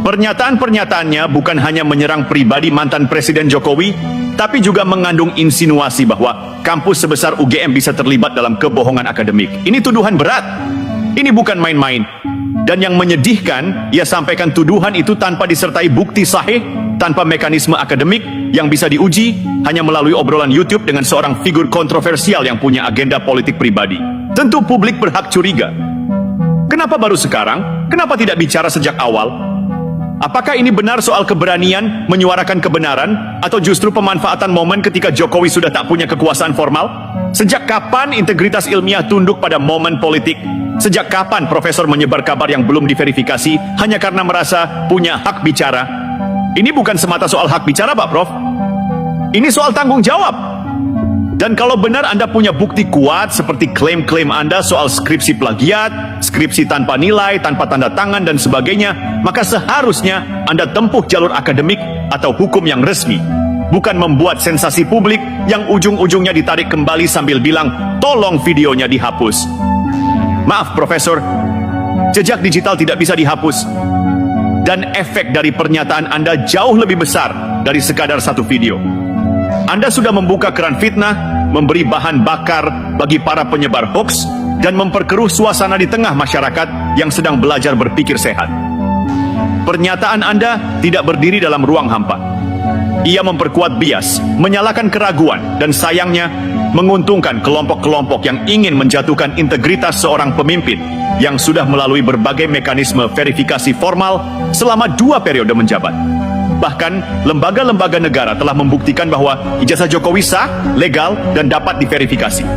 Pernyataan-pernyataannya bukan hanya menyerang pribadi mantan Presiden Jokowi, tapi juga mengandung insinuasi bahwa kampus sebesar UGM bisa terlibat dalam kebohongan akademik. Ini tuduhan berat. Ini bukan main-main. Dan yang menyedihkan, ia sampaikan tuduhan itu tanpa disertai bukti sahih, tanpa mekanisme akademik yang bisa diuji, hanya melalui obrolan YouTube dengan seorang figur kontroversial yang punya agenda politik pribadi. Tentu publik berhak curiga. Kenapa baru sekarang? Kenapa tidak bicara sejak awal? Apakah ini benar soal keberanian menyuarakan kebenaran, atau justru pemanfaatan momen ketika Jokowi sudah tak punya kekuasaan formal? Sejak kapan integritas ilmiah tunduk pada momen politik? Sejak kapan profesor menyebar kabar yang belum diverifikasi hanya karena merasa punya hak bicara? Ini bukan semata soal hak bicara, Pak Prof. Ini soal tanggung jawab. Dan kalau benar Anda punya bukti kuat seperti klaim-klaim Anda soal skripsi plagiat, skripsi tanpa nilai, tanpa tanda tangan dan sebagainya, maka seharusnya Anda tempuh jalur akademik atau hukum yang resmi, bukan membuat sensasi publik yang ujung-ujungnya ditarik kembali sambil bilang, tolong videonya dihapus. Maaf Profesor, jejak digital tidak bisa dihapus. Dan efek dari pernyataan Anda jauh lebih besar dari sekadar satu video. Anda sudah membuka keran fitnah, memberi bahan bakar bagi para penyebar hoaks, dan memperkeruh suasana di tengah masyarakat yang sedang belajar berpikir sehat. Pernyataan Anda tidak berdiri dalam ruang hampa. Ia memperkuat bias, menyalakan keraguan, dan sayangnya menguntungkan kelompok-kelompok yang ingin menjatuhkan integritas seorang pemimpin yang sudah melalui berbagai mekanisme verifikasi formal selama 2 periode menjabat. Bahkan, lembaga-lembaga negara telah membuktikan bahwa ijazah Jokowi sah, legal, dan dapat diverifikasi.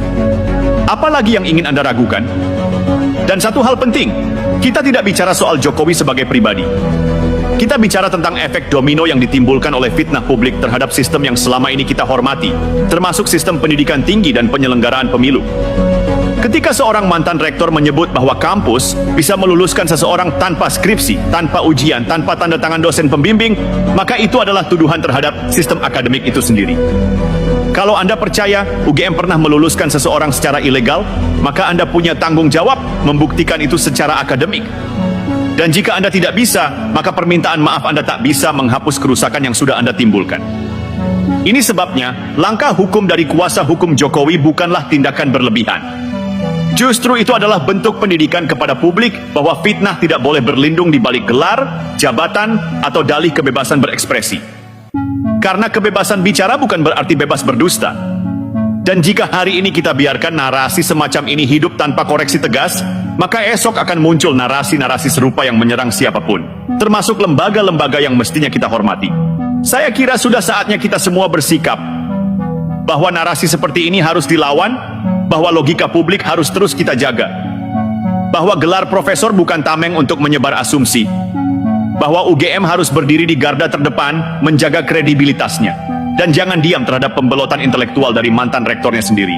Apalagi yang ingin Anda ragukan? Dan satu hal penting, kita tidak bicara soal Jokowi sebagai pribadi. Kita bicara tentang efek domino yang ditimbulkan oleh fitnah publik terhadap sistem yang selama ini kita hormati, termasuk sistem pendidikan tinggi dan penyelenggaraan pemilu. Ketika seorang mantan rektor menyebut bahwa kampus bisa meluluskan seseorang tanpa skripsi, tanpa ujian, tanpa tanda tangan dosen pembimbing, maka itu adalah tuduhan terhadap sistem akademik itu sendiri. Kalau Anda percaya UGM pernah meluluskan seseorang secara ilegal, maka Anda punya tanggung jawab membuktikan itu secara akademik. Dan jika Anda tidak bisa, maka permintaan maaf Anda tak bisa menghapus kerusakan yang sudah Anda timbulkan. Ini sebabnya, langkah hukum dari kuasa hukum Jokowi bukanlah tindakan berlebihan. Justru itu adalah bentuk pendidikan kepada publik bahwa fitnah tidak boleh berlindung di balik gelar, jabatan, atau dalih kebebasan berekspresi. Karena kebebasan bicara bukan berarti bebas berdusta. Dan jika hari ini kita biarkan narasi semacam ini hidup tanpa koreksi tegas, maka esok akan muncul narasi-narasi serupa yang menyerang siapapun, termasuk lembaga-lembaga yang mestinya kita hormati. Saya kira sudah saatnya kita semua bersikap bahwa narasi seperti ini harus dilawan, bahwa logika publik harus terus kita jaga, bahwa gelar profesor bukan tameng untuk menyebar asumsi, bahwa UGM harus berdiri di garda terdepan menjaga kredibilitasnya, dan jangan diam terhadap pembelotan intelektual dari mantan rektornya sendiri.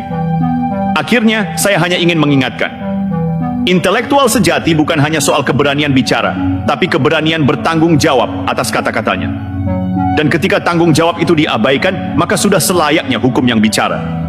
Akhirnya, saya hanya ingin mengingatkan, intelektual sejati bukan hanya soal keberanian bicara, tapi keberanian bertanggung jawab atas kata-katanya. Dan ketika tanggung jawab itu diabaikan, maka sudah selayaknya hukum yang bicara.